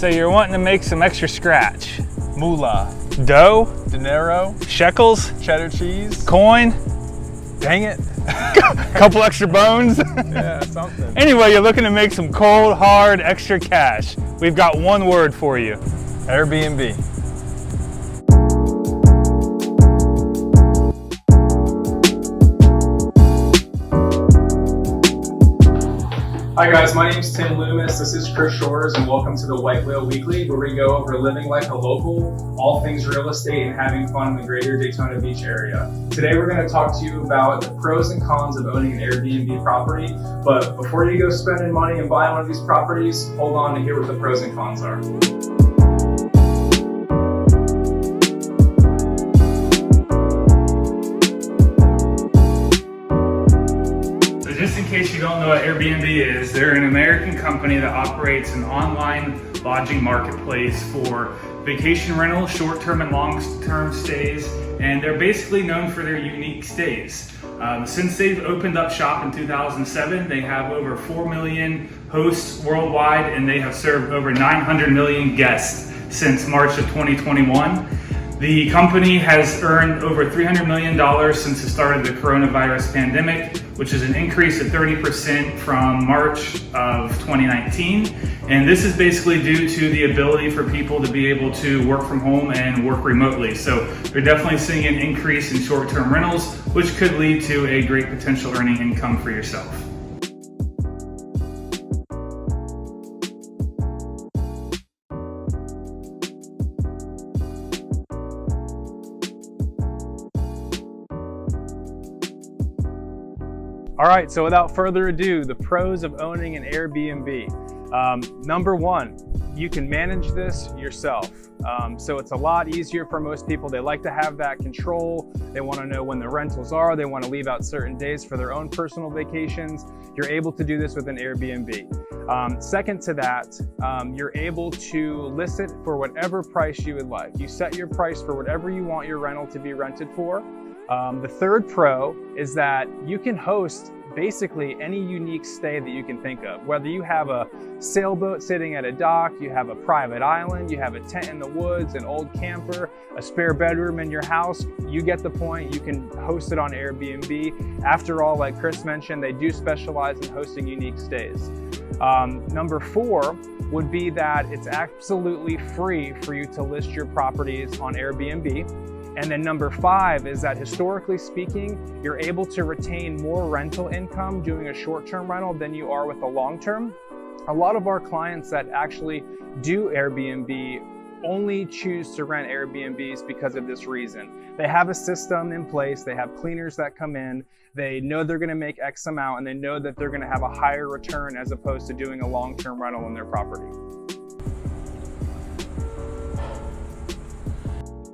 So you're wanting to make some extra scratch. Moolah, Dough, dinero, shekels, cheddar cheese. coin, Dang it. couple extra bones. Yeah, something. Anyway, you're looking to make some cold, hard, extra cash. We've got one word for you. Airbnb. Hi guys, my name is Tim Loomis, this is Chris Shores, and welcome to the White Whale Weekly, where we go over living like a local, all things real estate, and having fun in the greater Daytona Beach area. Today we're going to talk to you about the pros and cons of owning an Airbnb property, but before you go spending money and buying one of these properties, hold on to hear what the pros and cons are. Just in case you don't know what Airbnb is, they're an American company that operates an online lodging marketplace for vacation rentals, short-term and long-term stays, and they're basically known for their unique stays. Since they've opened up shop in 2007, they have over 4 million hosts worldwide, and they have served over 900 million guests since March of 2021. The company has earned over $300 million since the start of the coronavirus pandemic, which is an increase of 30% from March of 2019. And this is basically due to the ability for people to be able to work from home and work remotely. So they're definitely seeing an increase in short-term rentals, which could lead to a great potential earning income for yourself. All right, so without further ado, the pros of owning an Airbnb. Number one, you can manage this yourself. So it's a lot easier for most people. They like to have that control. They want to know when the rentals are. They want to leave out certain days for their own personal vacations. You're able to do this with an Airbnb. Second to that, you're able to list it for whatever price you would like. You set your price for whatever you want your rental to be rented for. The third pro is that you can host basically any unique stay that you can think of. Whether you have a sailboat sitting at a dock, you have a private island, you have a tent in the woods, an old camper, a spare bedroom in your house, you get the point. You can host it on Airbnb. After all, like Chris mentioned, they do specialize in hosting unique stays. Number four would be that it's absolutely free for you to list your properties on Airbnb. And then number five is that historically speaking, you're able to retain more rental income doing a short-term rental than you are with a long-term. A lot of our clients that actually do Airbnb only choose to rent Airbnbs because of this reason. They have a system in place, they have cleaners that come in, they know they're gonna make X amount, and they know that they're gonna have a higher return as opposed to doing a long-term rental on their property.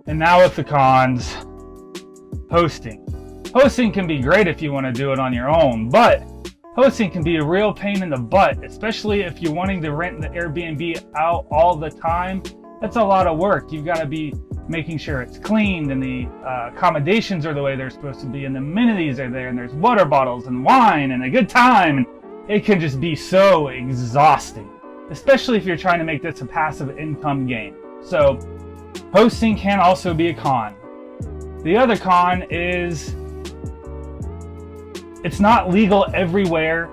And now with the cons, hosting. Hosting can be great if you want to do it on your own, but hosting can be a real pain in the butt, especially if you're wanting to rent the Airbnb out all the time. That's a lot of work. You've got to be making sure it's cleaned and the accommodations are the way they're supposed to be and the amenities are there and there's water bottles and wine and a good time. And it can just be so exhausting, especially if you're trying to make this a passive income game. So hosting can also be a con. The other con is it's not legal everywhere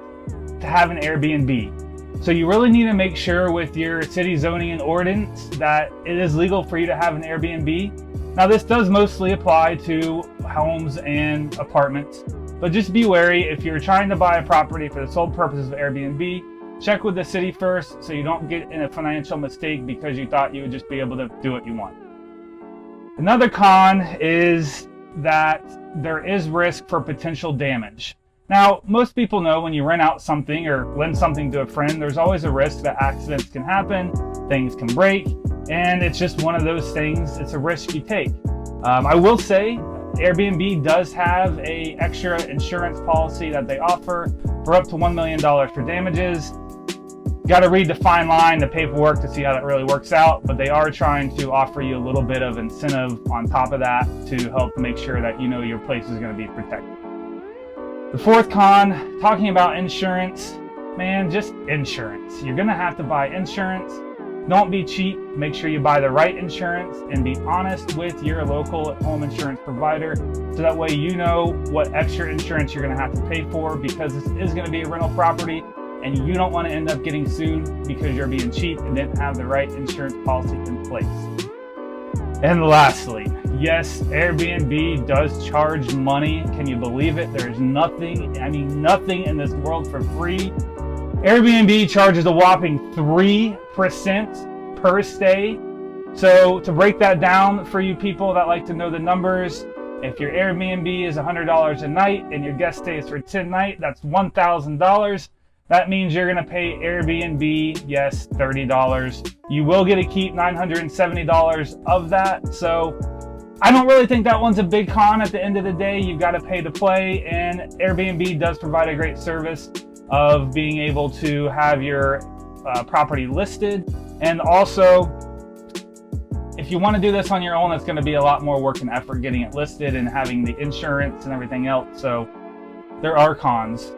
to have an Airbnb. So you really need to make sure with your city zoning and ordinance that it is legal for you to have an Airbnb. Now this does mostly apply to homes and apartments, but just be wary if you're trying to buy a property for the sole purposes of Airbnb. Check with the city first so you don't get in a financial mistake because you thought you would just be able to do what you want. Another con is that there is risk for potential damage. Now, most people know when you rent out something or lend something to a friend, there's always a risk that accidents can happen, things can break, and it's just one of those things. It's a risk you take. I will say Airbnb does have an extra insurance policy that they offer for up to $1 million for damages. Got to read the fine line, the paperwork to see how that really works out, but they are trying to offer you a little bit of incentive on top of that to help make sure that you know your place is going to be protected. The fourth con, talking about insurance, man, just insurance. You're going to have to buy insurance. Don't be cheap. Make sure you buy the right insurance and be honest with your local home insurance provider so that way you know what extra insurance you're going to have to pay for, because this is going to be a rental property and you don't want to end up getting sued because you're being cheap and didn't have the right insurance policy in place. And lastly, yes, Airbnb does charge money. Can you believe it? There's nothing in this world for free. Airbnb charges a whopping 3% per stay. So to break that down for you people that like to know the numbers, if your Airbnb is $100 a night and your guest stays for 10 nights, that's $1,000. That means you're gonna pay Airbnb, yes, $30. You will get to keep $970 of that. So I don't really think that one's a big con. At the end of the day, you've got to pay to play, and Airbnb does provide a great service of being able to have your property listed. And also, if you want to do this on your own, it's going to be a lot more work and effort getting it listed and having the insurance and everything else. So there are cons.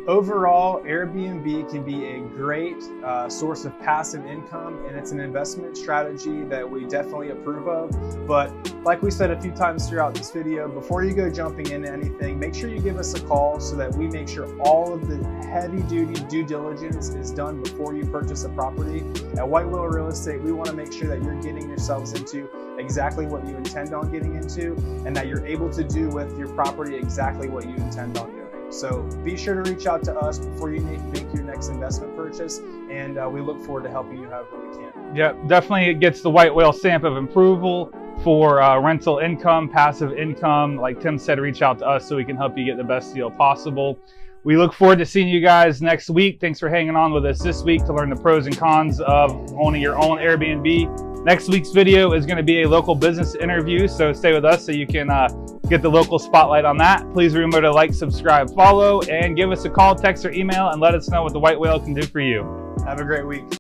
Overall, Airbnb can be a great source of passive income, and it's an investment strategy that we definitely approve of. But like we said a few times throughout this video, before you go jumping into anything, make sure you give us a call so that we make sure all of the heavy-duty due diligence is done before you purchase a property. At White Whale Real Estate, we want to make sure that you're getting yourselves into exactly what you intend on getting into, and that you're able to do with your property exactly what you intend on doing. So be sure to reach out to us before you make your next investment purchase, and we look forward to helping you however we can. Yeah, definitely it gets the White Whale stamp of approval for rental income, passive income. Like Tim said, reach out to us so we can help you get the best deal possible. We look forward to seeing you guys next week. Thanks for hanging on with us this week to learn the pros and cons of owning your own Airbnb. Next week's video is going to be a local business interview, so stay with us so you can get the local spotlight on that. Please remember to like, subscribe, follow, and give us a call, text, or email, and let us know what the White Whale can do for you. Have a great week.